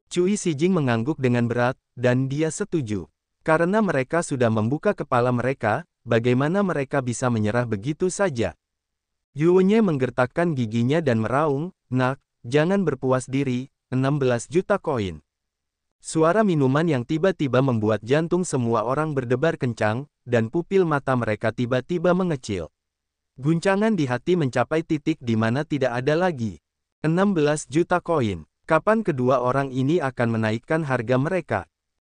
Cui Xijing mengangguk dengan berat, dan dia setuju. Karena mereka sudah membuka kepala mereka, bagaimana mereka bisa menyerah begitu saja? Yuwenye menggertakkan giginya dan meraung, "Nak, jangan berpuas diri, 16 juta koin." Suara minuman yang tiba-tiba membuat jantung semua orang berdebar kencang, dan pupil mata mereka tiba-tiba mengecil. Guncangan di hati mencapai titik di mana tidak ada lagi. 16 juta koin. Kapan kedua orang ini akan menaikkan harga mereka?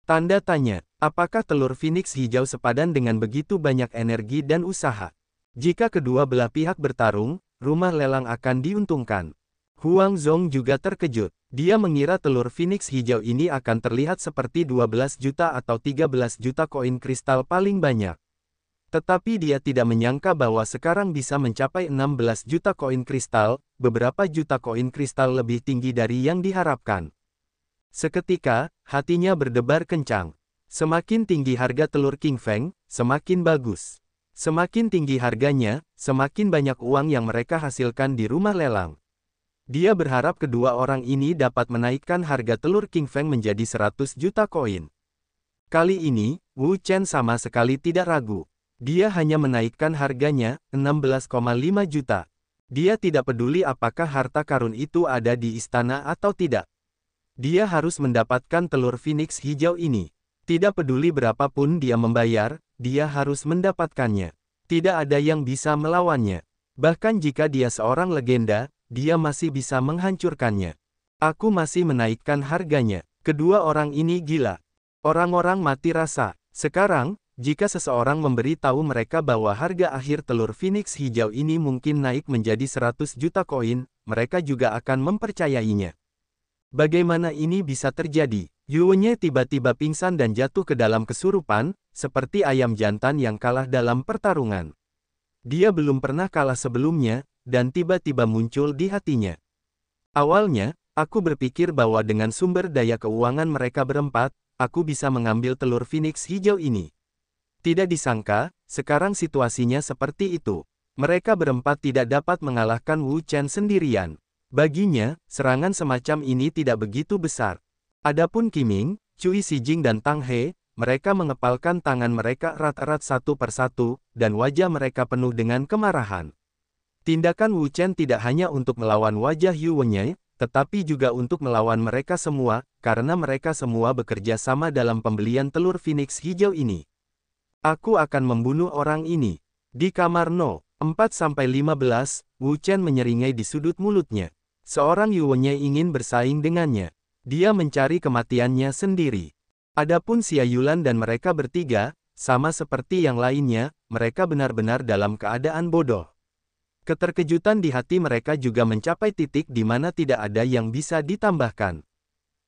Tanda tanya, apakah telur Phoenix hijau sepadan dengan begitu banyak energi dan usaha? Jika kedua belah pihak bertarung, rumah lelang akan diuntungkan. Huang Zhong juga terkejut. Dia mengira telur Phoenix hijau ini akan terlihat seperti 12 juta atau 13 juta koin kristal paling banyak. Tetapi dia tidak menyangka bahwa sekarang bisa mencapai 16 juta koin kristal, beberapa juta koin kristal lebih tinggi dari yang diharapkan. Seketika, hatinya berdebar kencang. Semakin tinggi harga telur King Feng, semakin bagus. Semakin tinggi harganya, semakin banyak uang yang mereka hasilkan di rumah lelang. Dia berharap kedua orang ini dapat menaikkan harga telur King Feng menjadi 100 juta koin. Kali ini, Wu Chen sama sekali tidak ragu. Dia hanya menaikkan harganya, 16,5 juta. Dia tidak peduli apakah harta karun itu ada di istana atau tidak. Dia harus mendapatkan telur Phoenix hijau ini. Tidak peduli berapapun dia membayar, dia harus mendapatkannya. Tidak ada yang bisa melawannya. Bahkan jika dia seorang legenda, dia masih bisa menghancurkannya. Aku masih menaikkan harganya. Kedua orang ini gila. Orang-orang mati rasa. Sekarang, jika seseorang memberi tahu mereka bahwa harga akhir telur Phoenix hijau ini mungkin naik menjadi 100 juta koin, mereka juga akan mempercayainya. Bagaimana ini bisa terjadi? Yuwenye tiba-tiba pingsan dan jatuh ke dalam kesurupan, seperti ayam jantan yang kalah dalam pertarungan. Dia belum pernah kalah sebelumnya, dan tiba-tiba muncul di hatinya. Awalnya, aku berpikir bahwa dengan sumber daya keuangan mereka berempat, aku bisa mengambil telur Phoenix hijau ini. Tidak disangka, sekarang situasinya seperti itu. Mereka berempat tidak dapat mengalahkan Wu Chen sendirian. Baginya, serangan semacam ini tidak begitu besar. Adapun Qiming, Cui Xijing dan Tang He, mereka mengepalkan tangan mereka erat-erat satu persatu, dan wajah mereka penuh dengan kemarahan. Tindakan Wu Chen tidak hanya untuk melawan wajah Yuwenye, tetapi juga untuk melawan mereka semua, karena mereka semua bekerja sama dalam pembelian telur Phoenix hijau ini. Aku akan membunuh orang ini. Di kamar No. 4-15, Wu Chen menyeringai di sudut mulutnya. Seorang Yuwenye ingin bersaing dengannya. Dia mencari kematiannya sendiri. Adapun Xia Yulan dan mereka bertiga, sama seperti yang lainnya, mereka benar-benar dalam keadaan bodoh. Keterkejutan di hati mereka juga mencapai titik di mana tidak ada yang bisa ditambahkan.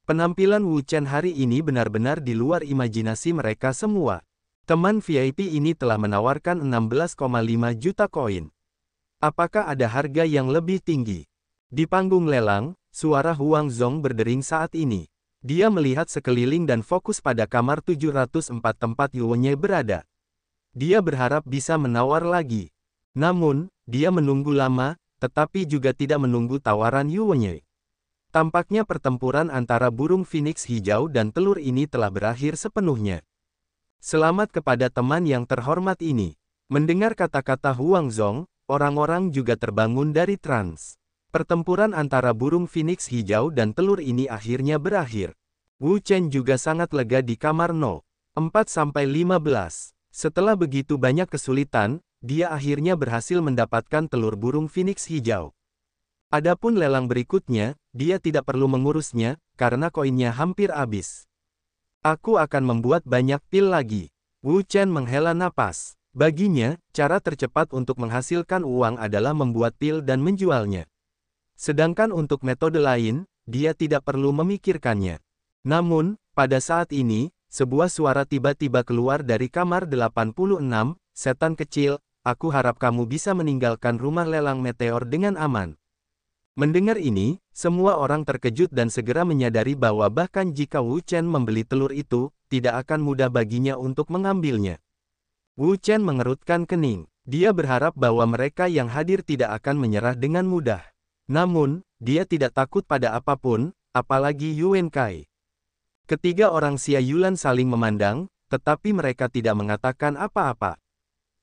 Penampilan Wu Chen hari ini benar-benar di luar imajinasi mereka semua. Teman VIP ini telah menawarkan 16,5 juta koin. Apakah ada harga yang lebih tinggi? Di panggung lelang, suara Huang Zhong berdering saat ini. Dia melihat sekeliling dan fokus pada kamar 704 tempat Yuwenye berada. Dia berharap bisa menawar lagi. Namun, dia menunggu lama, tetapi juga tidak menunggu tawaran Yuwenye. Tampaknya pertempuran antara burung Phoenix hijau dan telur ini telah berakhir sepenuhnya. Selamat kepada teman yang terhormat ini. Mendengar kata-kata Huang Zhong, orang-orang juga terbangun dari trans. Pertempuran antara burung Phoenix hijau dan telur ini akhirnya berakhir. Wu Chen juga sangat lega di kamar No. 4-15. Setelah begitu banyak kesulitan, dia akhirnya berhasil mendapatkan telur burung Phoenix hijau. Adapun lelang berikutnya, dia tidak perlu mengurusnya, karena koinnya hampir habis. Aku akan membuat banyak pil lagi. Wu Chen menghela napas. Baginya, cara tercepat untuk menghasilkan uang adalah membuat pil dan menjualnya. Sedangkan untuk metode lain, dia tidak perlu memikirkannya. Namun, pada saat ini, sebuah suara tiba-tiba keluar dari kamar 86, setan kecil, aku harap kamu bisa meninggalkan rumah lelang meteor dengan aman. Mendengar ini, semua orang terkejut dan segera menyadari bahwa bahkan jika Wu Chen membeli telur itu, tidak akan mudah baginya untuk mengambilnya. Wu Chen mengerutkan kening. Dia berharap bahwa mereka yang hadir tidak akan menyerah dengan mudah. Namun, dia tidak takut pada apapun, apalagi Yuan Kai. Ketiga orang Xia Yulan saling memandang, tetapi mereka tidak mengatakan apa-apa.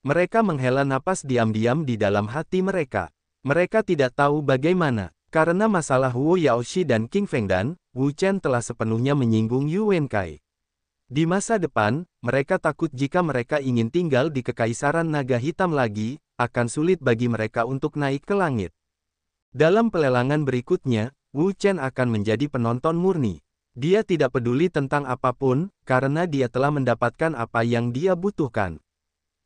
Mereka menghela napas diam-diam di dalam hati mereka. Mereka tidak tahu bagaimana. Karena masalah Wu Yaoshi dan King Fengdan, Wu Chen telah sepenuhnya menyinggung Yu Wenkai. Di masa depan, mereka takut jika mereka ingin tinggal di Kekaisaran Naga Hitam lagi, akan sulit bagi mereka untuk naik ke langit. Dalam pelelangan berikutnya, Wu Chen akan menjadi penonton murni. Dia tidak peduli tentang apapun, karena dia telah mendapatkan apa yang dia butuhkan.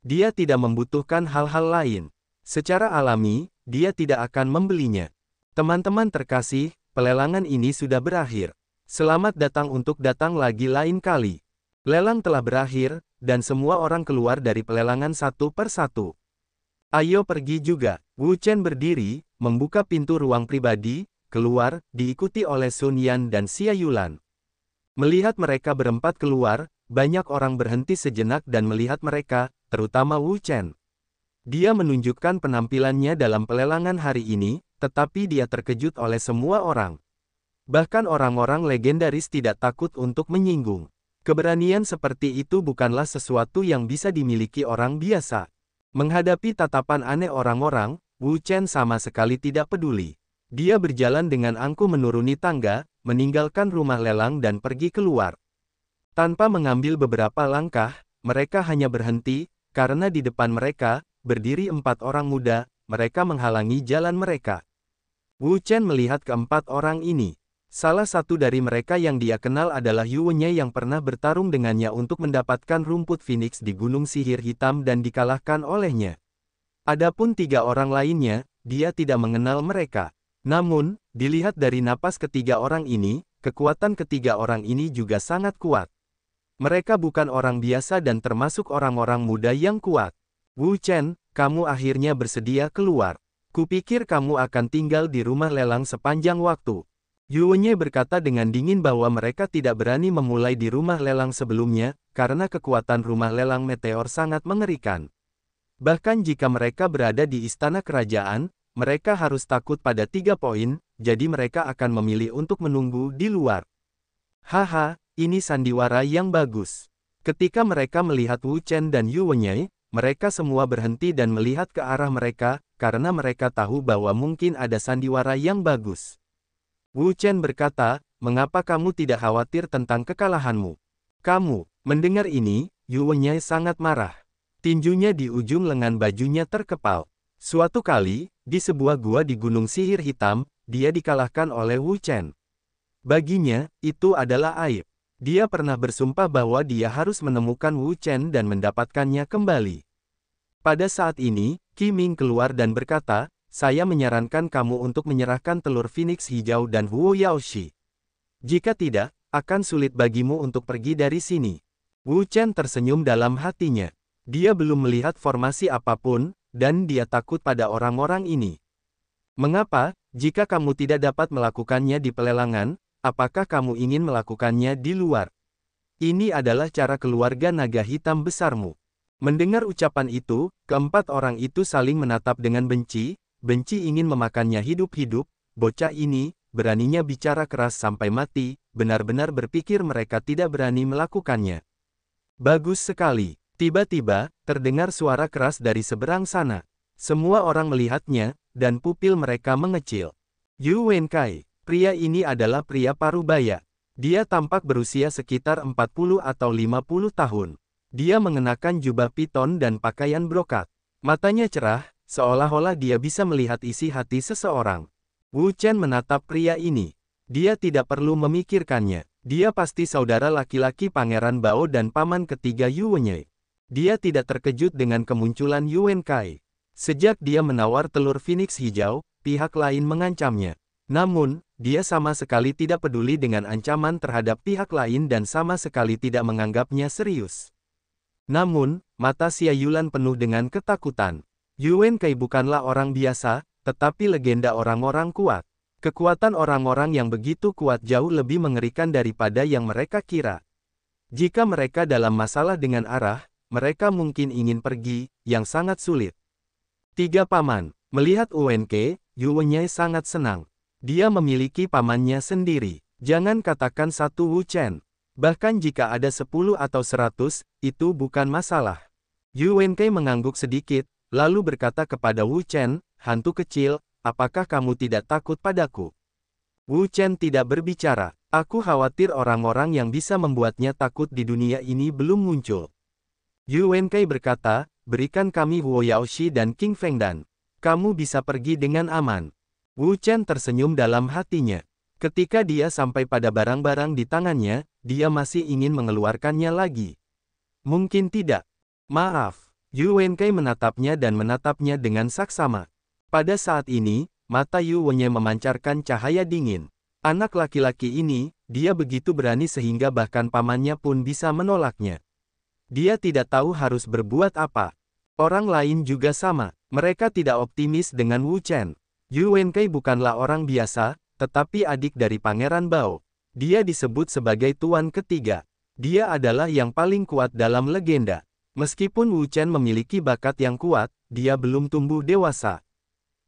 Dia tidak membutuhkan hal-hal lain. Secara alami, dia tidak akan membelinya. Teman-teman terkasih, pelelangan ini sudah berakhir. Selamat datang untuk datang lagi lain kali. Lelang telah berakhir, dan semua orang keluar dari pelelangan satu per satu. Ayo pergi juga. Wu Chen berdiri, membuka pintu ruang pribadi, keluar, diikuti oleh Sun Yan dan Xia Yulan. Melihat mereka berempat keluar, banyak orang berhenti sejenak dan melihat mereka, terutama Wu Chen. Dia menunjukkan penampilannya dalam pelelangan hari ini, tetapi dia terkejut oleh semua orang. Bahkan orang-orang legendaris tidak takut untuk menyinggung. Keberanian seperti itu bukanlah sesuatu yang bisa dimiliki orang biasa. Menghadapi tatapan aneh orang-orang, Wu Chen sama sekali tidak peduli. Dia berjalan dengan angkuh menuruni tangga, meninggalkan rumah lelang dan pergi keluar. Tanpa mengambil beberapa langkah, mereka hanya berhenti, karena di depan mereka, berdiri 4 orang muda, mereka menghalangi jalan mereka. Wu Chen melihat keempat orang ini. Salah satu dari mereka yang dia kenal adalah Yu Wenye yang pernah bertarung dengannya untuk mendapatkan rumput Phoenix di Gunung Sihir Hitam dan dikalahkan olehnya. Adapun 3 orang lainnya, dia tidak mengenal mereka. Namun, dilihat dari napas ketiga orang ini, kekuatan ketiga orang ini juga sangat kuat. Mereka bukan orang biasa dan termasuk orang-orang muda yang kuat. Wu Chen, kamu akhirnya bersedia keluar. Kupikir kamu akan tinggal di rumah lelang sepanjang waktu. Yu Wenye berkata dengan dingin bahwa mereka tidak berani memulai di rumah lelang sebelumnya, karena kekuatan rumah lelang meteor sangat mengerikan. Bahkan jika mereka berada di istana kerajaan, mereka harus takut pada 3 poin, jadi mereka akan memilih untuk menunggu di luar. Haha, ini sandiwara yang bagus. Ketika mereka melihat Wu Chen dan Yu Wenye, mereka semua berhenti dan melihat ke arah mereka, karena mereka tahu bahwa mungkin ada sandiwara yang bagus. Wu Chen berkata, mengapa kamu tidak khawatir tentang kekalahanmu? Kamu, mendengar ini, Yu Wenye sangat marah. Tinjunya di ujung lengan bajunya terkepal. Suatu kali, di sebuah gua di Gunung Sihir Hitam, dia dikalahkan oleh Wu Chen. Baginya, itu adalah aib. Dia pernah bersumpah bahwa dia harus menemukan Wu Chen dan mendapatkannya kembali. Pada saat ini, Qi Ming keluar dan berkata, saya menyarankan kamu untuk menyerahkan telur Phoenix hijau dan Wu Yaoshi. Jika tidak, akan sulit bagimu untuk pergi dari sini. Wu Chen tersenyum dalam hatinya. Dia belum melihat formasi apapun, dan dia takut pada orang-orang ini. Mengapa, jika kamu tidak dapat melakukannya di pelelangan, apakah kamu ingin melakukannya di luar? Ini adalah cara keluarga naga hitam besarmu. Mendengar ucapan itu, keempat orang itu saling menatap dengan benci ingin memakannya hidup-hidup. Bocah ini, beraninya bicara keras sampai mati, benar-benar berpikir mereka tidak berani melakukannya. Bagus sekali. Tiba-tiba, terdengar suara keras dari seberang sana. Semua orang melihatnya, dan pupil mereka mengecil. Yu Wenkai, pria ini adalah pria parubaya. Dia tampak berusia sekitar 40 atau 50 tahun. Dia mengenakan jubah piton dan pakaian brokat. Matanya cerah, seolah-olah dia bisa melihat isi hati seseorang. Wu Chen menatap pria ini. Dia tidak perlu memikirkannya. Dia pasti saudara laki-laki Pangeran Bao dan paman ketiga Yu Wenye. Dia tidak terkejut dengan kemunculan Yu Wenkai. Sejak dia menawar telur Phoenix hijau, pihak lain mengancamnya. Namun, dia sama sekali tidak peduli dengan ancaman terhadap pihak lain dan sama sekali tidak menganggapnya serius. Namun, mata Xia Yulan penuh dengan ketakutan. Yu Wenkai bukanlah orang biasa, tetapi legenda orang-orang kuat. Kekuatan orang-orang yang begitu kuat jauh lebih mengerikan daripada yang mereka kira. Jika mereka dalam masalah dengan arah, mereka mungkin ingin pergi, yang sangat sulit. 3 paman. Melihat UNK, Yu Wenye sangat senang. Dia memiliki pamannya sendiri. Jangan katakan satu Wu Chen. Bahkan jika ada 10 atau 100, itu bukan masalah. Yu Wenkei mengangguk sedikit, lalu berkata kepada Wu Chen, hantu kecil, apakah kamu tidak takut padaku? Wu Chen tidak berbicara. Aku khawatir orang-orang yang bisa membuatnya takut di dunia ini belum muncul. Yu Wenkei berkata, berikan kami Huo Yaoshi dan King Fengdan. Kamu bisa pergi dengan aman. Wu Chen tersenyum dalam hatinya. Ketika dia sampai pada barang-barang di tangannya, dia masih ingin mengeluarkannya lagi. Mungkin tidak. Maaf. Yu Wenkei menatapnya dan menatapnya dengan saksama. Pada saat ini, mata Yu Wenye memancarkan cahaya dingin. Anak laki-laki ini, dia begitu berani sehingga bahkan pamannya pun bisa menolaknya. Dia tidak tahu harus berbuat apa. Orang lain juga sama. Mereka tidak optimis dengan Wu Chen. Yu Wenkei bukanlah orang biasa, tetapi adik dari Pangeran Bao. Dia disebut sebagai Tuan Ketiga. Dia adalah yang paling kuat dalam legenda. Meskipun Wu Chen memiliki bakat yang kuat, dia belum tumbuh dewasa.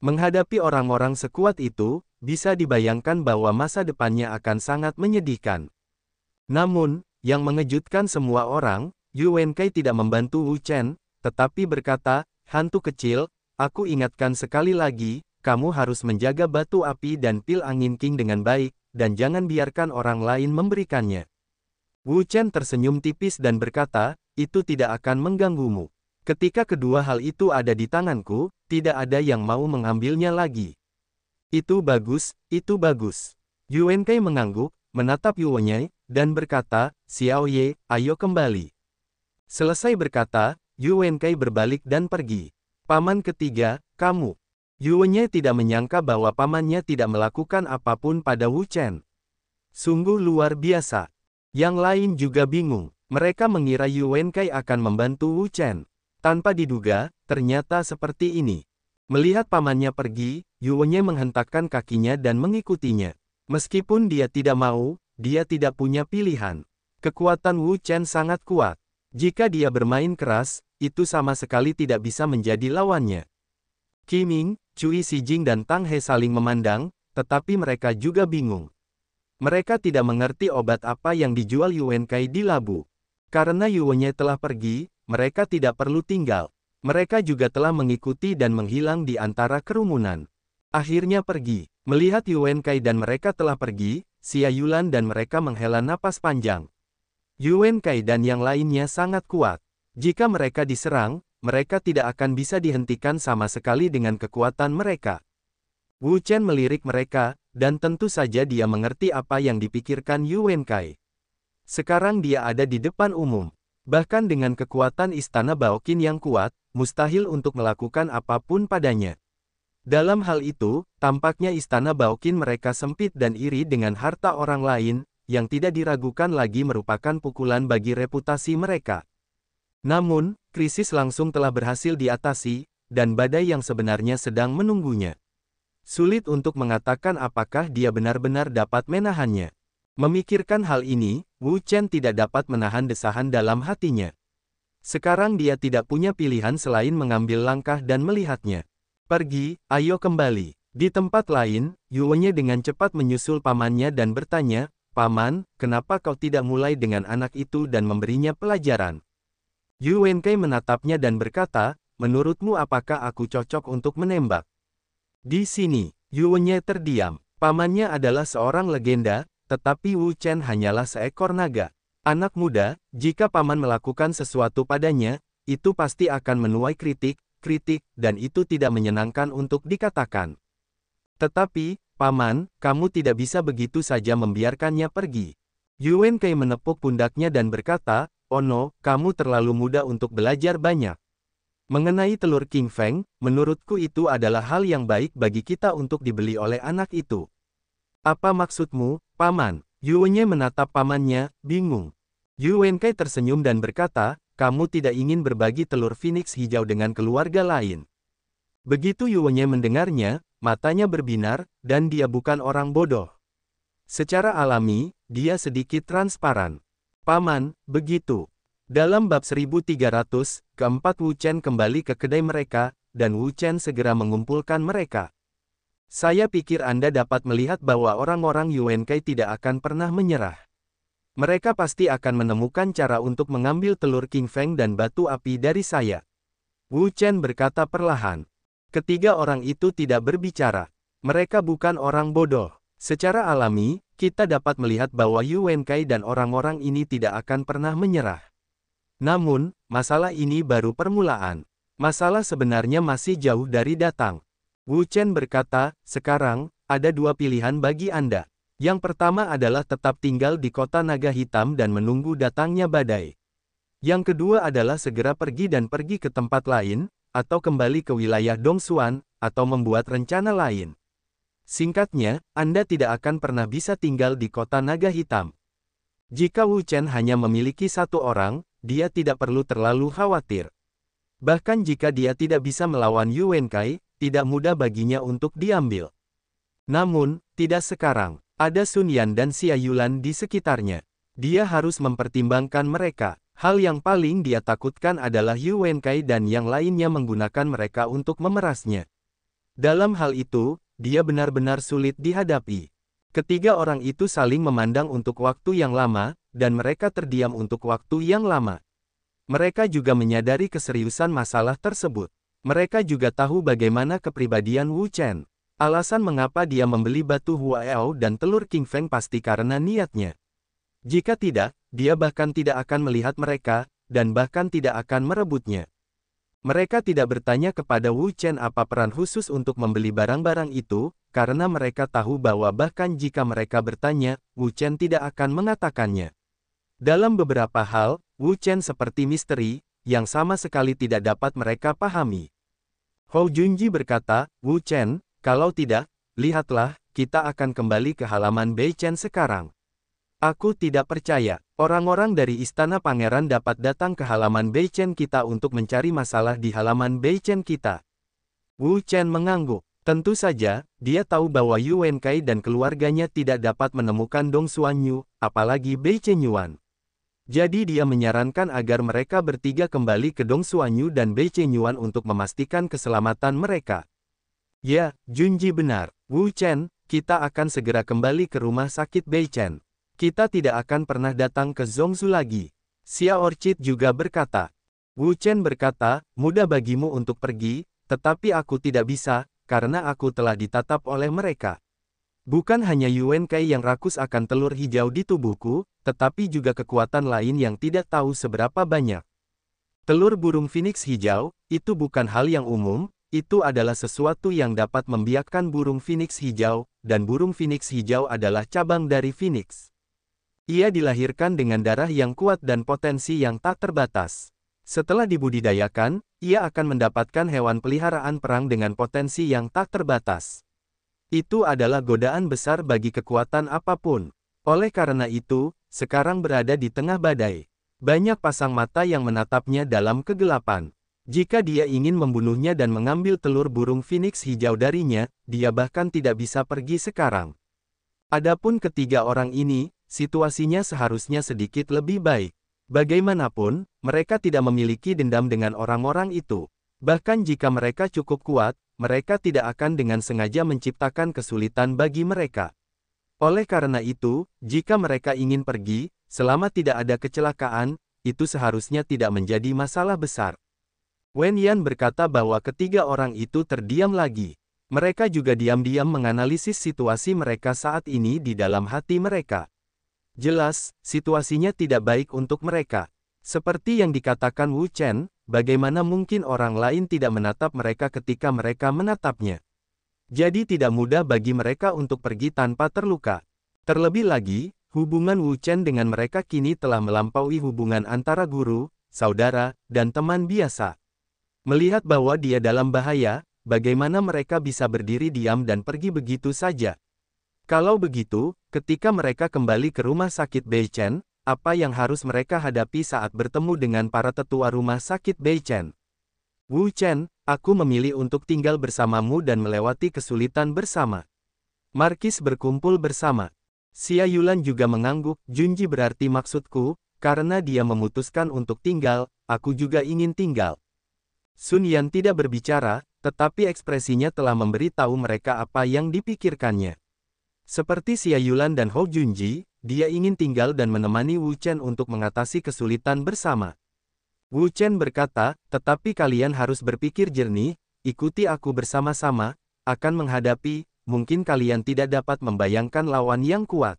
Menghadapi orang-orang sekuat itu, bisa dibayangkan bahwa masa depannya akan sangat menyedihkan. Namun, yang mengejutkan semua orang, Yu Wenkei tidak membantu Wu Chen, tetapi berkata, hantu kecil, aku ingatkan sekali lagi, kamu harus menjaga batu api dan pil angin King dengan baik, dan jangan biarkan orang lain memberikannya. Wu Chen tersenyum tipis dan berkata, itu tidak akan mengganggumu. Ketika kedua hal itu ada di tanganku, tidak ada yang mau mengambilnya lagi. Itu bagus, itu bagus. Yu Wenkei mengangguk, menatap Yu Wenye, dan berkata, Xiao Ye, ayo kembali. Selesai berkata, Yu Wenkei berbalik dan pergi. Paman ketiga, kamu. Yu Wenye tidak menyangka bahwa pamannya tidak melakukan apapun pada Wu Chen. Sungguh luar biasa. Yang lain juga bingung. Mereka mengira Yu Wenkei akan membantu Wu Chen. Tanpa diduga, ternyata seperti ini. Melihat pamannya pergi, Yu Wenye menghentakkan kakinya dan mengikutinya. Meskipun dia tidak mau, dia tidak punya pilihan. Kekuatan Wu Chen sangat kuat. Jika dia bermain keras, itu sama sekali tidak bisa menjadi lawannya. Qi Ming, Cui Xijing dan Tang He saling memandang, tetapi mereka juga bingung. Mereka tidak mengerti obat apa yang dijual Yu Wenkei di labu. Karena Yu Wenye telah pergi, mereka tidak perlu tinggal. Mereka juga telah mengikuti dan menghilang di antara kerumunan. Akhirnya pergi. Melihat Yu Wenkei dan mereka telah pergi, Xia Yulan dan mereka menghela napas panjang. Yu Wenkei dan yang lainnya sangat kuat. Jika mereka diserang, mereka tidak akan bisa dihentikan sama sekali dengan kekuatan mereka. Wu Chen melirik mereka, dan tentu saja dia mengerti apa yang dipikirkan Yu Wenkei. Sekarang dia ada di depan umum. Bahkan dengan kekuatan Istana Baoqin yang kuat, mustahil untuk melakukan apapun padanya. Dalam hal itu, tampaknya Istana Baoqin mereka sempit dan iri dengan harta orang lain, yang tidak diragukan lagi merupakan pukulan bagi reputasi mereka. Namun, krisis langsung telah berhasil diatasi, dan badai yang sebenarnya sedang menunggunya. Sulit untuk mengatakan apakah dia benar-benar dapat menahannya. Memikirkan hal ini, Wu Chen tidak dapat menahan desahan dalam hatinya. Sekarang dia tidak punya pilihan selain mengambil langkah dan melihatnya. Pergi, ayo kembali. Di tempat lain, Yu Wenye dengan cepat menyusul pamannya dan bertanya, Paman, kenapa kau tidak mulai dengan anak itu dan memberinya pelajaran? Yu Wenkei menatapnya dan berkata, menurutmu apakah aku cocok untuk menembak? Di sini, Yu Wenye terdiam. Pamannya adalah seorang legenda, tetapi Wu Chen hanyalah seekor naga. Anak muda, jika paman melakukan sesuatu padanya, itu pasti akan menuai kritik, dan itu tidak menyenangkan untuk dikatakan. Tetapi, Paman, kamu tidak bisa begitu saja membiarkannya pergi. Yu Wenkei menepuk pundaknya dan berkata, oh no, kamu terlalu muda untuk belajar banyak. Mengenai telur King Feng, menurutku itu adalah hal yang baik bagi kita untuk dibeli oleh anak itu. Apa maksudmu, Paman? Yu Wenye menatap pamannya, bingung. Yu Wenkei tersenyum dan berkata, kamu tidak ingin berbagi telur Phoenix hijau dengan keluarga lain. Begitu Yu Wenye mendengarnya, matanya berbinar, dan dia bukan orang bodoh. Secara alami, dia sedikit transparan. Paman, begitu. Dalam bab 1300, keempat Wu Chen kembali ke kedai mereka, dan Wu Chen segera mengumpulkan mereka. Saya pikir Anda dapat melihat bahwa orang-orang Yu Wenkei tidak akan pernah menyerah. Mereka pasti akan menemukan cara untuk mengambil telur King Feng dan batu api dari saya. Wu Chen berkata perlahan. Ketiga orang itu tidak berbicara. Mereka bukan orang bodoh. Secara alami, kita dapat melihat bahwa Yu Wenkai dan orang-orang ini tidak akan pernah menyerah. Namun, masalah ini baru permulaan. Masalah sebenarnya masih jauh dari datang. Wu Chen berkata, sekarang, ada dua pilihan bagi Anda. Yang pertama adalah tetap tinggal di kota naga hitam dan menunggu datangnya badai. Yang kedua adalah segera pergi ke tempat lain, atau kembali ke wilayah Dongsuan, atau membuat rencana lain. Singkatnya, Anda tidak akan pernah bisa tinggal di kota naga hitam. Jika Wu Chen hanya memiliki satu orang, dia tidak perlu terlalu khawatir. Bahkan jika dia tidak bisa melawan Yu Wenkai, tidak mudah baginya untuk diambil. Namun, tidak sekarang. Ada Sun Yan dan Xia Yulan di sekitarnya. Dia harus mempertimbangkan mereka. Hal yang paling dia takutkan adalah Yu Wenkai dan yang lainnya menggunakan mereka untuk memerasnya. Dalam hal itu, dia benar-benar sulit dihadapi. Ketiga orang itu saling memandang untuk waktu yang lama, dan mereka terdiam untuk waktu yang lama. Mereka juga menyadari keseriusan masalah tersebut. Mereka juga tahu bagaimana kepribadian Wu Chen. Alasan mengapa dia membeli batu Huaeo dan telur King Feng pasti karena niatnya. Jika tidak, dia bahkan tidak akan melihat mereka, dan bahkan tidak akan merebutnya. Mereka tidak bertanya kepada Wu Chen apa peran khusus untuk membeli barang-barang itu, karena mereka tahu bahwa bahkan jika mereka bertanya, Wu Chen tidak akan mengatakannya. Dalam beberapa hal, Wu Chen seperti misteri, yang sama sekali tidak dapat mereka pahami. Hou Junji berkata, Wu Chen, kalau tidak, lihatlah, kita akan kembali ke halaman Beichen sekarang. Aku tidak percaya, orang-orang dari Istana Pangeran dapat datang ke halaman Beichen kita untuk mencari masalah di halaman Beichen kita. Wu Chen mengangguk. Tentu saja, dia tahu bahwa Yu Wenkai dan keluarganya tidak dapat menemukan Dong Xuanyu, apalagi Beichen Yuan. Jadi dia menyarankan agar mereka bertiga kembali ke Dong Xuanyu dan Beichen Yuan untuk memastikan keselamatan mereka. Ya, Junji benar. Wu Chen, kita akan segera kembali ke rumah sakit Beichen. Kita tidak akan pernah datang ke Zhongzhou lagi. Xia Orchid juga berkata. Wu Chen berkata, mudah bagimu untuk pergi, tetapi aku tidak bisa, karena aku telah ditatap oleh mereka. Bukan hanya Yu Wenkai yang rakus akan telur hijau di tubuhku, tetapi juga kekuatan lain yang tidak tahu seberapa banyak. Telur burung phoenix hijau, itu bukan hal yang umum. Itu adalah sesuatu yang dapat membiakkan burung phoenix hijau, dan burung phoenix hijau adalah cabang dari phoenix. Ia dilahirkan dengan darah yang kuat dan potensi yang tak terbatas. Setelah dibudidayakan, ia akan mendapatkan hewan peliharaan perang dengan potensi yang tak terbatas. Itu adalah godaan besar bagi kekuatan apapun. Oleh karena itu, sekarang berada di tengah badai. Banyak pasang mata yang menatapnya dalam kegelapan. Jika dia ingin membunuhnya dan mengambil telur burung phoenix hijau darinya, dia bahkan tidak bisa pergi sekarang. Adapun ketiga orang ini, situasinya seharusnya sedikit lebih baik. Bagaimanapun, mereka tidak memiliki dendam dengan orang-orang itu. Bahkan jika mereka cukup kuat, mereka tidak akan dengan sengaja menciptakan kesulitan bagi mereka. Oleh karena itu, jika mereka ingin pergi, selama tidak ada kecelakaan, itu seharusnya tidak menjadi masalah besar. Wen Yan berkata bahwa ketiga orang itu terdiam lagi. Mereka juga diam-diam menganalisis situasi mereka saat ini di dalam hati mereka. Jelas, situasinya tidak baik untuk mereka. Seperti yang dikatakan Wu Chen, bagaimana mungkin orang lain tidak menatap mereka ketika mereka menatapnya? Jadi tidak mudah bagi mereka untuk pergi tanpa terluka. Terlebih lagi, hubungan Wu Chen dengan mereka kini telah melampaui hubungan antara guru, saudara, dan teman biasa. Melihat bahwa dia dalam bahaya, bagaimana mereka bisa berdiri diam dan pergi begitu saja? Kalau begitu, ketika mereka kembali ke rumah sakit Beichen, apa yang harus mereka hadapi saat bertemu dengan para tetua rumah sakit Beichen? Wu Chen, aku memilih untuk tinggal bersamamu dan melewati kesulitan bersama. Markis berkumpul bersama. Xia Yulan juga mengangguk, Junji berarti maksudku, karena dia memutuskan untuk tinggal, aku juga ingin tinggal. Sun Yan tidak berbicara, tetapi ekspresinya telah memberitahu mereka apa yang dipikirkannya. Seperti Xia Yulan dan Hou Junji, dia ingin tinggal dan menemani Wu Chen untuk mengatasi kesulitan bersama. Wu Chen berkata, tetapi kalian harus berpikir jernih, ikuti aku bersama-sama, akan menghadapi, mungkin kalian tidak dapat membayangkan lawan yang kuat.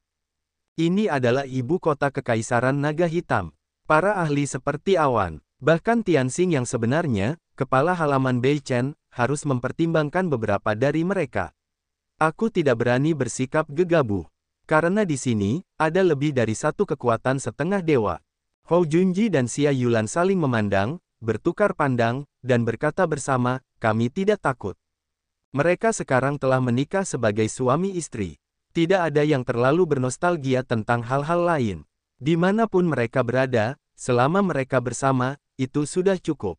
Ini adalah ibu kota Kekaisaran Naga Hitam. Para ahli seperti awan, bahkan Tianxing yang sebenarnya, kepala halaman Beichen, harus mempertimbangkan beberapa dari mereka. Aku tidak berani bersikap gegabah. Karena di sini, ada lebih dari satu kekuatan setengah dewa. Hou Junji dan Xia Yulan saling memandang, bertukar pandang, dan berkata bersama, kami tidak takut. Mereka sekarang telah menikah sebagai suami istri. Tidak ada yang terlalu bernostalgia tentang hal-hal lain. Dimanapun mereka berada, selama mereka bersama, itu sudah cukup.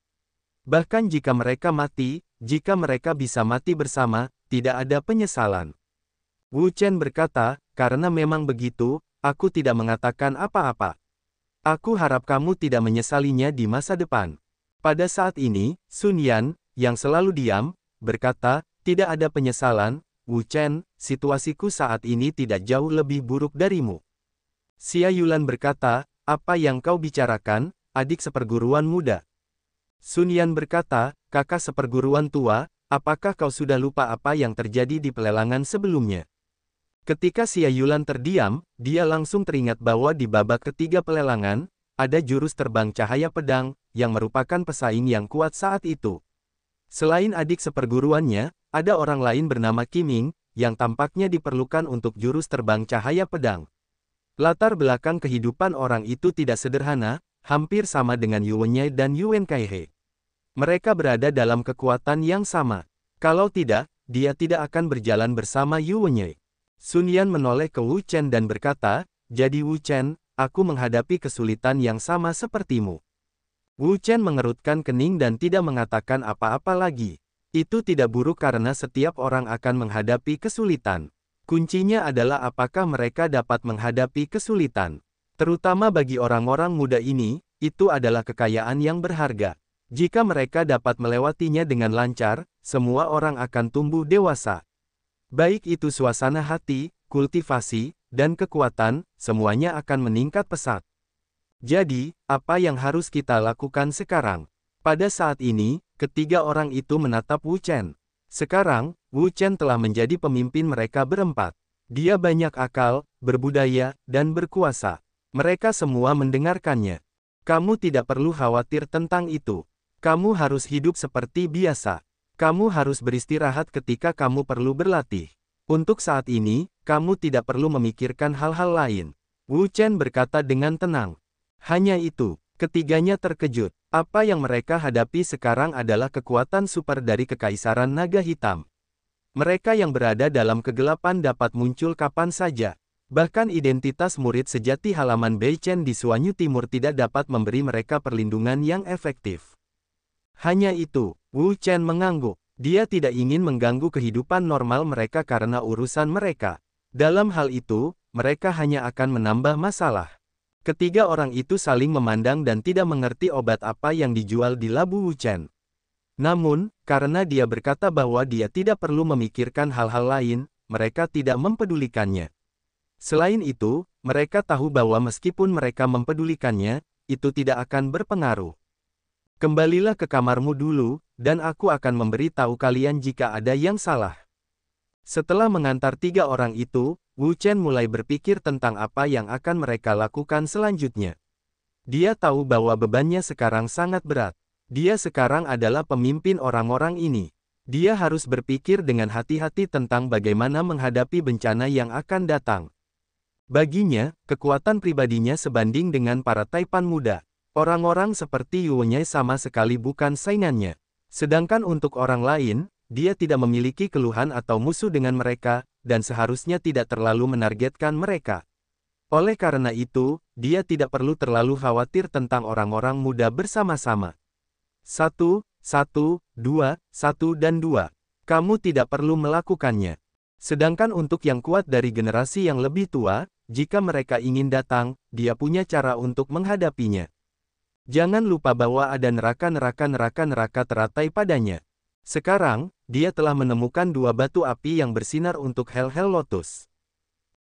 Bahkan jika mereka mati, jika mereka bisa mati bersama, tidak ada penyesalan. Wu Chen berkata, karena memang begitu, aku tidak mengatakan apa-apa. Aku harap kamu tidak menyesalinya di masa depan. Pada saat ini, Sun Yan, yang selalu diam, berkata, tidak ada penyesalan, Wu Chen, situasiku saat ini tidak jauh lebih buruk darimu. Xia Yulan berkata, apa yang kau bicarakan, adik seperguruan muda? Sun Yan berkata, kakak seperguruan tua, apakah kau sudah lupa apa yang terjadi di pelelangan sebelumnya? Ketika Xia Yulan terdiam, dia langsung teringat bahwa di babak ketiga pelelangan, ada jurus terbang cahaya pedang, yang merupakan pesaing yang kuat saat itu. Selain adik seperguruannya, ada orang lain bernama Qiming, yang tampaknya diperlukan untuk jurus terbang cahaya pedang. Latar belakang kehidupan orang itu tidak sederhana, hampir sama dengan Yuwenye dan Yuan Kaihe. Mereka berada dalam kekuatan yang sama. Kalau tidak, dia tidak akan berjalan bersama Yuwenye. Sun Yan menoleh ke Wu Chen dan berkata, jadi Wu Chen, aku menghadapi kesulitan yang sama sepertimu. Wu Chen mengerutkan kening dan tidak mengatakan apa-apa lagi. Itu tidak buruk karena setiap orang akan menghadapi kesulitan. Kuncinya adalah apakah mereka dapat menghadapi kesulitan. Terutama bagi orang-orang muda ini, itu adalah kekayaan yang berharga. Jika mereka dapat melewatinya dengan lancar, semua orang akan tumbuh dewasa. Baik itu suasana hati, kultivasi, dan kekuatan, semuanya akan meningkat pesat. Jadi, apa yang harus kita lakukan sekarang? Pada saat ini, ketiga orang itu menatap Wu Chen. Sekarang, Wu Chen telah menjadi pemimpin mereka berempat. Dia banyak akal, berbudaya, dan berkuasa. Mereka semua mendengarkannya. Kamu tidak perlu khawatir tentang itu. Kamu harus hidup seperti biasa. Kamu harus beristirahat ketika kamu perlu berlatih. Untuk saat ini, kamu tidak perlu memikirkan hal-hal lain. Wu Chen berkata dengan tenang. Hanya itu, ketiganya terkejut. Apa yang mereka hadapi sekarang adalah kekuatan super dari Kekaisaran Naga Hitam. Mereka yang berada dalam kegelapan dapat muncul kapan saja. Bahkan identitas murid sejati halaman Beichen di Suanyu Timur tidak dapat memberi mereka perlindungan yang efektif. Hanya itu, Wu Chen mengangguk. Dia tidak ingin mengganggu kehidupan normal mereka karena urusan mereka. Dalam hal itu, mereka hanya akan menambah masalah. Ketiga orang itu saling memandang dan tidak mengerti obat apa yang dijual di labu Wu Chen. Namun, karena dia berkata bahwa dia tidak perlu memikirkan hal-hal lain, mereka tidak mempedulikannya. Selain itu, mereka tahu bahwa meskipun mereka mempedulikannya, itu tidak akan berpengaruh. Kembalilah ke kamarmu dulu, dan aku akan memberitahu kalian jika ada yang salah. Setelah mengantar tiga orang itu, Wu Chen mulai berpikir tentang apa yang akan mereka lakukan selanjutnya. Dia tahu bahwa bebannya sekarang sangat berat. Dia sekarang adalah pemimpin orang-orang ini. Dia harus berpikir dengan hati-hati tentang bagaimana menghadapi bencana yang akan datang. Baginya, kekuatan pribadinya sebanding dengan para taipan muda. Orang-orang seperti Yuwenye sama sekali bukan saingannya. Sedangkan untuk orang lain, dia tidak memiliki keluhan atau musuh dengan mereka, dan seharusnya tidak terlalu menargetkan mereka. Oleh karena itu, dia tidak perlu terlalu khawatir tentang orang-orang muda bersama-sama. 1, 1, 2, 1 dan 2. Kamu tidak perlu melakukannya. Sedangkan untuk yang kuat dari generasi yang lebih tua, jika mereka ingin datang, dia punya cara untuk menghadapinya. Jangan lupa bahwa ada neraka teratai padanya. Sekarang, dia telah menemukan dua batu api yang bersinar untuk Hell Lotus.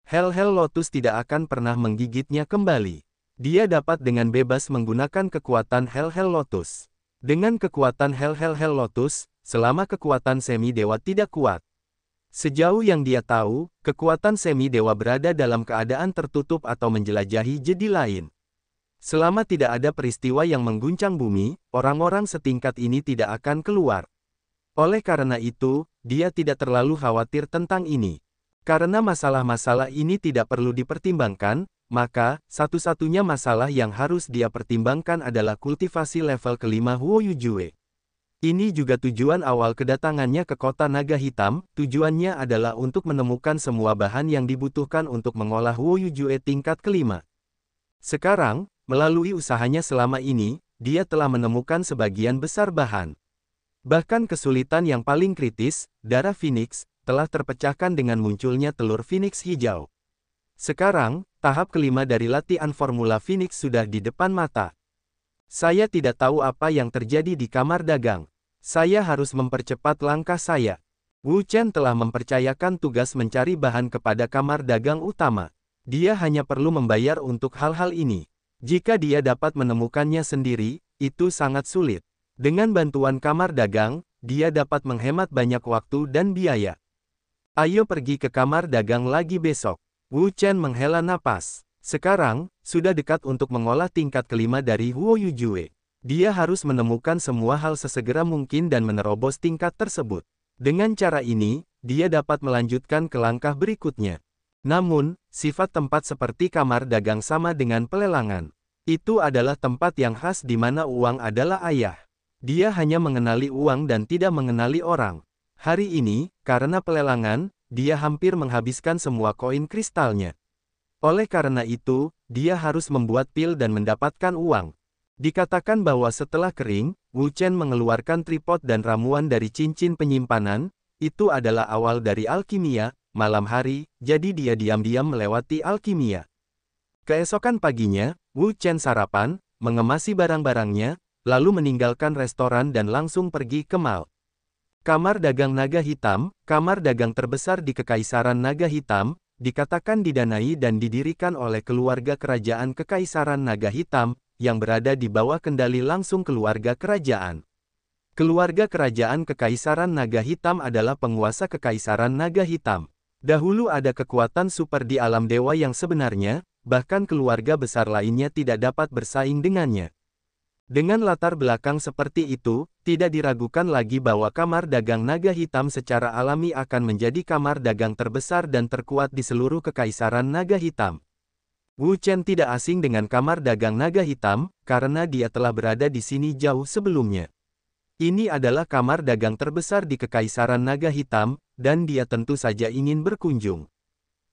Hell Lotus tidak akan pernah menggigitnya kembali. Dia dapat dengan bebas menggunakan kekuatan Hell Lotus. Dengan kekuatan Hell Lotus, selama kekuatan semi-dewa tidak kuat. Sejauh yang dia tahu, kekuatan semi-dewa berada dalam keadaan tertutup atau menjelajahi jadi lain. Selama tidak ada peristiwa yang mengguncang bumi, orang-orang setingkat ini tidak akan keluar. Oleh karena itu, dia tidak terlalu khawatir tentang ini. Karena masalah-masalah ini tidak perlu dipertimbangkan, maka, satu-satunya masalah yang harus dia pertimbangkan adalah kultivasi level kelima Huo Yujue. Ini juga tujuan awal kedatangannya ke kota naga hitam, tujuannya adalah untuk menemukan semua bahan yang dibutuhkan untuk mengolah Huo Yujue tingkat kelima. Sekarang, melalui usahanya selama ini, dia telah menemukan sebagian besar bahan. Bahkan kesulitan yang paling kritis, darah Phoenix, telah terpecahkan dengan munculnya telur Phoenix hijau. Sekarang, tahap kelima dari latihan Formula Phoenix sudah di depan mata. Saya tidak tahu apa yang terjadi di kamar dagang. Saya harus mempercepat langkah saya. Wu Chen telah mempercayakan tugas mencari bahan kepada kamar dagang utama. Dia hanya perlu membayar untuk hal-hal ini. Jika dia dapat menemukannya sendiri, itu sangat sulit. Dengan bantuan kamar dagang, dia dapat menghemat banyak waktu dan biaya. Ayo pergi ke kamar dagang lagi besok. Wu Chen menghela napas. Sekarang, sudah dekat untuk mengolah tingkat kelima dari Huo Yujue. Dia harus menemukan semua hal sesegera mungkin dan menerobos tingkat tersebut. Dengan cara ini, dia dapat melanjutkan ke langkah berikutnya. Namun, sifat tempat seperti kamar dagang sama dengan pelelangan. Itu adalah tempat yang khas di mana uang adalah ayah. Dia hanya mengenali uang dan tidak mengenali orang. Hari ini, karena pelelangan, dia hampir menghabiskan semua koin kristalnya. Oleh karena itu, dia harus membuat pil dan mendapatkan uang. Dikatakan bahwa setelah kering, Wu Chen mengeluarkan tripod dan ramuan dari cincin penyimpanan, itu adalah awal dari alkimia. Malam hari, jadi dia diam-diam melewati alkimia. Keesokan paginya, Wu Chen sarapan, mengemasi barang-barangnya, lalu meninggalkan restoran dan langsung pergi ke mall. Kamar Dagang Naga Hitam, kamar dagang terbesar di Kekaisaran Naga Hitam, dikatakan didanai dan didirikan oleh keluarga kerajaan Kekaisaran Naga Hitam, yang berada di bawah kendali langsung keluarga kerajaan. Keluarga kerajaan Kekaisaran Naga Hitam adalah penguasa Kekaisaran Naga Hitam. Dahulu ada kekuatan super di alam dewa yang sebenarnya, bahkan keluarga besar lainnya tidak dapat bersaing dengannya. Dengan latar belakang seperti itu, tidak diragukan lagi bahwa kamar dagang naga hitam secara alami akan menjadi kamar dagang terbesar dan terkuat di seluruh Kekaisaran Naga Hitam. Wu Chen tidak asing dengan kamar dagang naga hitam, karena dia telah berada di sini jauh sebelumnya. Ini adalah kamar dagang terbesar di Kekaisaran Naga Hitam, dan dia tentu saja ingin berkunjung.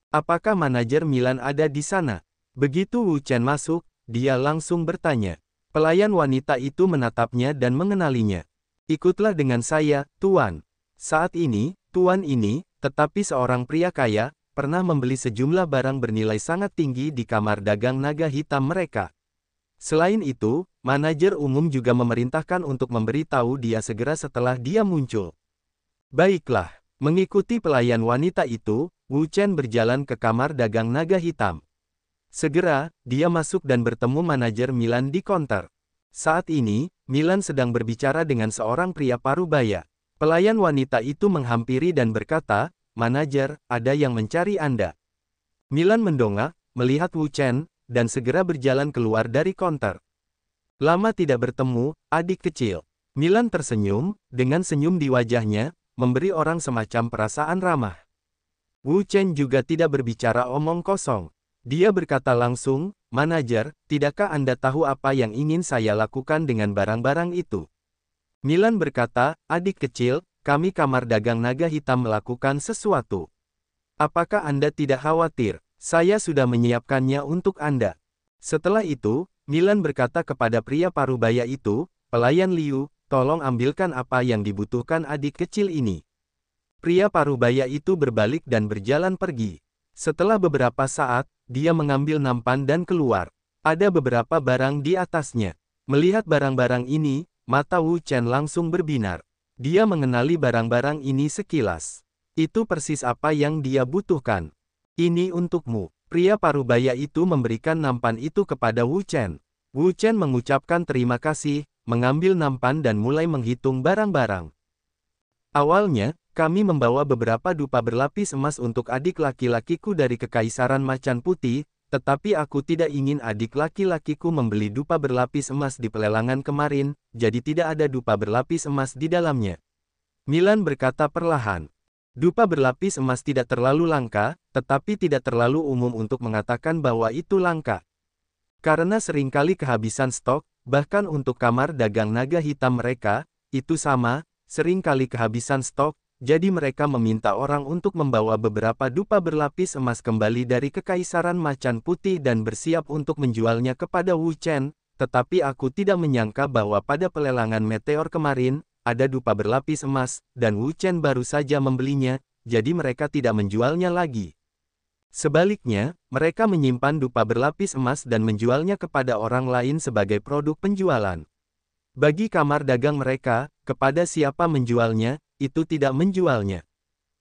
Apakah manajer Milan ada di sana? Begitu Wu Chen masuk, dia langsung bertanya. Pelayan wanita itu menatapnya dan mengenalinya. Ikutlah dengan saya, Tuan. Saat ini, Tuan ini, tetapi seorang pria kaya, pernah membeli sejumlah barang bernilai sangat tinggi di kamar dagang naga hitam mereka. Selain itu, manajer umum juga memerintahkan untuk memberitahu dia segera setelah dia muncul. Baiklah, mengikuti pelayan wanita itu, Wu Chen berjalan ke kamar dagang naga hitam. Segera, dia masuk dan bertemu manajer Milan di konter. Saat ini, Milan sedang berbicara dengan seorang pria parubaya. Pelayan wanita itu menghampiri dan berkata, "Manajer, ada yang mencari Anda." Milan mendongak, melihat Wu Chen, dan segera berjalan keluar dari konter. Lama tidak bertemu, adik kecil. Milan tersenyum, dengan senyum di wajahnya, memberi orang semacam perasaan ramah. Wu Chen juga tidak berbicara omong kosong. Dia berkata langsung, "Manajer, tidakkah Anda tahu apa yang ingin saya lakukan dengan barang-barang itu?" Milan berkata, "Adik kecil, kami kamar dagang naga hitam melakukan sesuatu. Apakah Anda tidak khawatir? Saya sudah menyiapkannya untuk Anda." Setelah itu, Milan berkata kepada pria parubaya itu, "Pelayan Liu, tolong ambilkan apa yang dibutuhkan adik kecil ini." Pria parubaya itu berbalik dan berjalan pergi. Setelah beberapa saat, dia mengambil nampan dan keluar. Ada beberapa barang di atasnya. Melihat barang-barang ini, mata Wu Chen langsung berbinar. Dia mengenali barang-barang ini sekilas. Itu persis apa yang dia butuhkan. Ini untukmu. Pria parubaya itu memberikan nampan itu kepada Wu Chen. Wu Chen mengucapkan terima kasih, mengambil nampan dan mulai menghitung barang-barang. Awalnya, kami membawa beberapa dupa berlapis emas untuk adik laki-lakiku dari Kekaisaran Macan Putih, tetapi aku tidak ingin adik laki-lakiku membeli dupa berlapis emas di pelelangan kemarin, jadi tidak ada dupa berlapis emas di dalamnya. Milan berkata perlahan. Dupa berlapis emas tidak terlalu langka, tetapi tidak terlalu umum untuk mengatakan bahwa itu langka. Karena seringkali kehabisan stok, bahkan untuk kamar dagang naga hitam mereka, itu sama, seringkali kehabisan stok, jadi mereka meminta orang untuk membawa beberapa dupa berlapis emas kembali dari Kekaisaran Macan Putih dan bersiap untuk menjualnya kepada Wu Chen, tetapi aku tidak menyangka bahwa pada pelelangan meteor kemarin, ada dupa berlapis emas, dan Wu Chen baru saja membelinya, jadi mereka tidak menjualnya lagi. Sebaliknya, mereka menyimpan dupa berlapis emas dan menjualnya kepada orang lain sebagai produk penjualan. Bagi kamar dagang mereka, kepada siapa menjualnya, itu tidak menjualnya.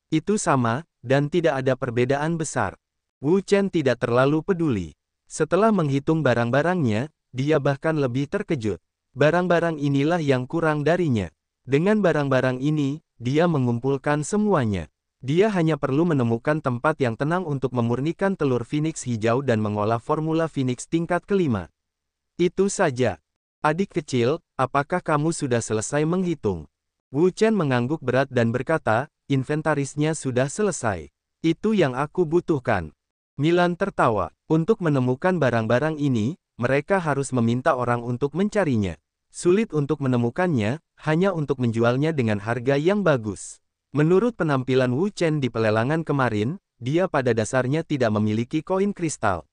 Itu sama, dan tidak ada perbedaan besar. Wu Chen tidak terlalu peduli. Setelah menghitung barang-barangnya, dia bahkan lebih terkejut. Barang-barang inilah yang kurang darinya. Dengan barang-barang ini, dia mengumpulkan semuanya. Dia hanya perlu menemukan tempat yang tenang untuk memurnikan telur Phoenix hijau dan mengolah formula Phoenix tingkat kelima. Itu saja. Adik kecil, apakah kamu sudah selesai menghitung? Wu Chen mengangguk berat dan berkata, inventarisnya sudah selesai. Itu yang aku butuhkan. Milan tertawa. Untuk menemukan barang-barang ini, mereka harus meminta orang untuk mencarinya. Sulit untuk menemukannya, hanya untuk menjualnya dengan harga yang bagus. Menurut penampilan Wu Chen di pelelangan kemarin, dia pada dasarnya tidak memiliki koin kristal.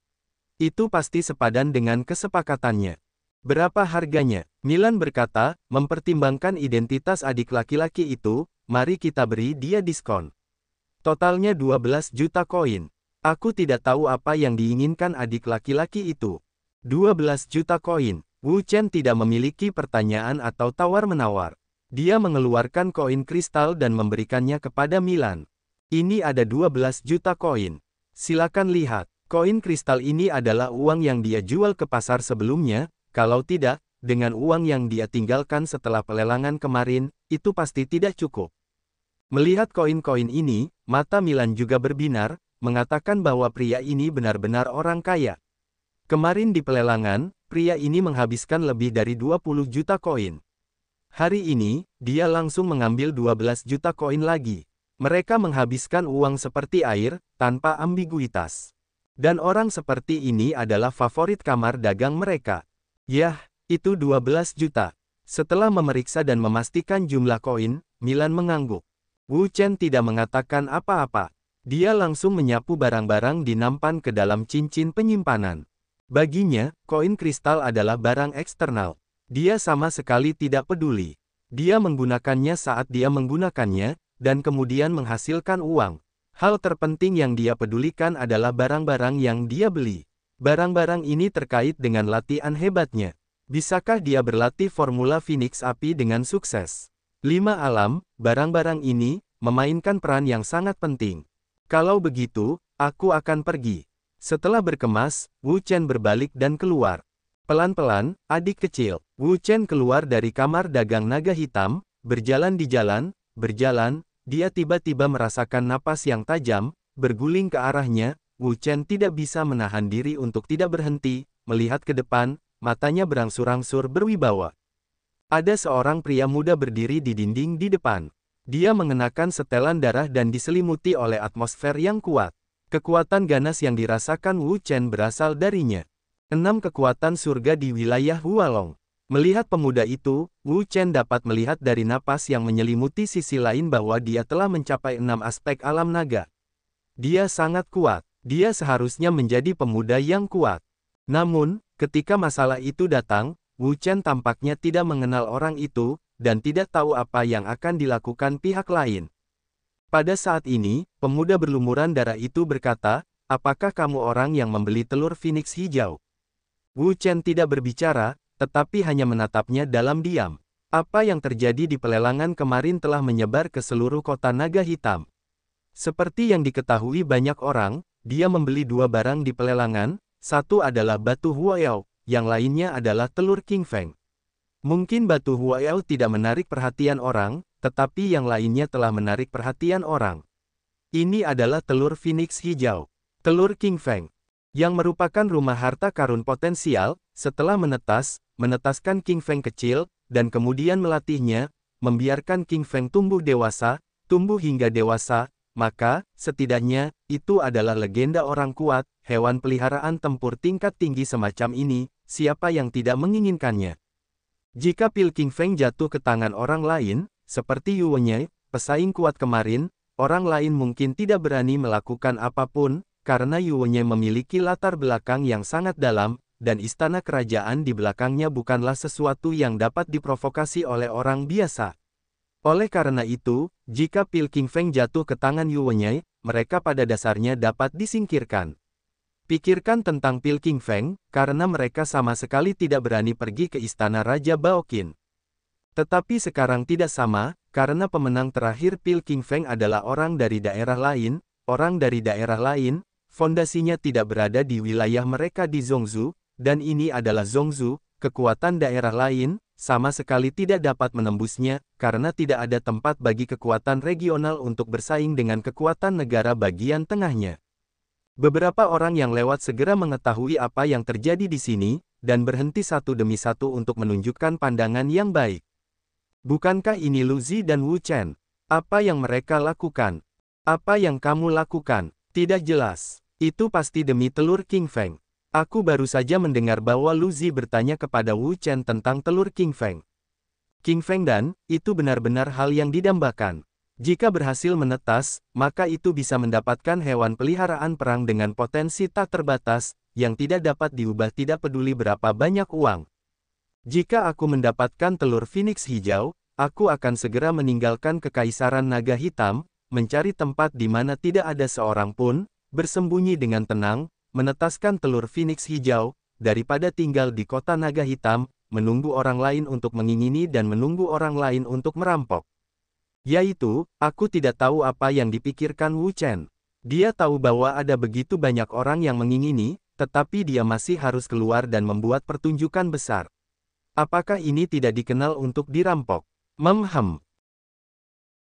Itu pasti sepadan dengan kesepakatannya. Berapa harganya? Milan berkata, mempertimbangkan identitas adik laki-laki itu, mari kita beri dia diskon. Totalnya 12 juta koin. Aku tidak tahu apa yang diinginkan adik laki-laki itu. 12 juta koin. Wu Chen tidak memiliki pertanyaan atau tawar-menawar. Dia mengeluarkan koin kristal dan memberikannya kepada Milan. Ini ada 12 juta koin. Silakan lihat, koin kristal ini adalah uang yang dia jual ke pasar sebelumnya. Kalau tidak, dengan uang yang dia tinggalkan setelah pelelangan kemarin, itu pasti tidak cukup. Melihat koin-koin ini, mata Milan juga berbinar, mengatakan bahwa pria ini benar-benar orang kaya. Kemarin di pelelangan, pria ini menghabiskan lebih dari 20 juta koin. Hari ini, dia langsung mengambil 12 juta koin lagi. Mereka menghabiskan uang seperti air, tanpa ambiguitas. Dan orang seperti ini adalah favorit kamar dagang mereka. Yah, itu 12 juta. Setelah memeriksa dan memastikan jumlah koin, Milan mengangguk. Wu Chen tidak mengatakan apa-apa. Dia langsung menyapu barang-barang di nampan ke dalam cincin penyimpanan. Baginya, koin kristal adalah barang eksternal. Dia sama sekali tidak peduli. Dia menggunakannya saat dia menggunakannya, dan kemudian menghasilkan uang. Hal terpenting yang dia pedulikan adalah barang-barang yang dia beli. Barang-barang ini terkait dengan latihan hebatnya. Bisakah dia berlatih formula Phoenix Api dengan sukses? 5 alam, barang-barang ini, memainkan peran yang sangat penting. Kalau begitu, aku akan pergi. Setelah berkemas, Wu Chen berbalik dan keluar. Pelan-pelan, adik kecil, Wu Chen keluar dari kamar dagang naga hitam, berjalan di jalan, dia tiba-tiba merasakan napas yang tajam, berguling ke arahnya. Wu Chen tidak bisa menahan diri untuk tidak berhenti, melihat ke depan, matanya berangsur-angsur berwibawa. Ada seorang pria muda berdiri di dinding di depan. Dia mengenakan setelan darah dan diselimuti oleh atmosfer yang kuat. Kekuatan ganas yang dirasakan Wu Chen berasal darinya. 6 kekuatan surga di wilayah Hualong. Melihat pemuda itu, Wu Chen dapat melihat dari napas yang menyelimuti sisi lain bahwa dia telah mencapai 6 aspek alam naga. Dia sangat kuat. Dia seharusnya menjadi pemuda yang kuat. Namun, ketika masalah itu datang, Wu Chen tampaknya tidak mengenal orang itu, dan tidak tahu apa yang akan dilakukan pihak lain. Pada saat ini, pemuda berlumuran darah itu berkata, apakah kamu orang yang membeli telur Phoenix hijau? Wu Chen tidak berbicara, tetapi hanya menatapnya dalam diam. Apa yang terjadi di pelelangan kemarin telah menyebar ke seluruh kota naga hitam. Seperti yang diketahui banyak orang, dia membeli 2 barang di pelelangan, satu adalah batu Huayao, yang lainnya adalah telur King Feng. Mungkin batu Huayao tidak menarik perhatian orang, tetapi yang lainnya telah menarik perhatian orang. Ini adalah telur Phoenix hijau, telur King Feng, yang merupakan rumah harta karun potensial. Setelah menetaskan King Feng kecil, dan kemudian melatihnya, membiarkan King Feng tumbuh hingga dewasa, maka, setidaknya, itu adalah legenda orang kuat, hewan peliharaan tempur tingkat tinggi semacam ini, siapa yang tidak menginginkannya. Jika pil King Feng jatuh ke tangan orang lain, seperti Yu Wenye, pesaing kuat kemarin, orang lain mungkin tidak berani melakukan apapun, karena Yu Wenye memiliki latar belakang yang sangat dalam, dan istana kerajaan di belakangnya bukanlah sesuatu yang dapat diprovokasi oleh orang biasa. Oleh karena itu, jika pil King Feng jatuh ke tangan Yu Wenye, mereka pada dasarnya dapat disingkirkan. Pikirkan tentang pil King Feng, karena mereka sama sekali tidak berani pergi ke istana Raja Baoqin. Tetapi sekarang tidak sama, karena pemenang terakhir pil King Feng adalah orang dari daerah lain, fondasinya tidak berada di wilayah mereka di Zhongzhou, dan ini adalah Zhongzhou, kekuatan daerah lain, sama sekali tidak dapat menembusnya, karena tidak ada tempat bagi kekuatan regional untuk bersaing dengan kekuatan negara bagian tengahnya. Beberapa orang yang lewat segera mengetahui apa yang terjadi di sini, dan berhenti satu demi satu untuk menunjukkan pandangan yang baik. Bukankah ini Lu Zi dan Wu Chen? Apa yang mereka lakukan? Apa yang kamu lakukan? Tidak jelas. Itu pasti demi telur King Feng. Aku baru saja mendengar bahwa Lu Zi bertanya kepada Wu Chen tentang telur King Feng. King Feng dan, itu benar-benar hal yang didambakan. Jika berhasil menetas, maka itu bisa mendapatkan hewan peliharaan perang dengan potensi tak terbatas, yang tidak dapat diubah tidak peduli berapa banyak uang. Jika aku mendapatkan telur Phoenix hijau, aku akan segera meninggalkan Kekaisaran Naga Hitam, mencari tempat di mana tidak ada seorang pun, bersembunyi dengan tenang, menetaskan telur Phoenix hijau, daripada tinggal di kota Naga Hitam, menunggu orang lain untuk mengingini dan menunggu orang lain untuk merampok. Yaitu, aku tidak tahu apa yang dipikirkan Wu Chen. Dia tahu bahwa ada begitu banyak orang yang mengingini, tetapi dia masih harus keluar dan membuat pertunjukan besar. Apakah ini tidak dikenal untuk dirampok?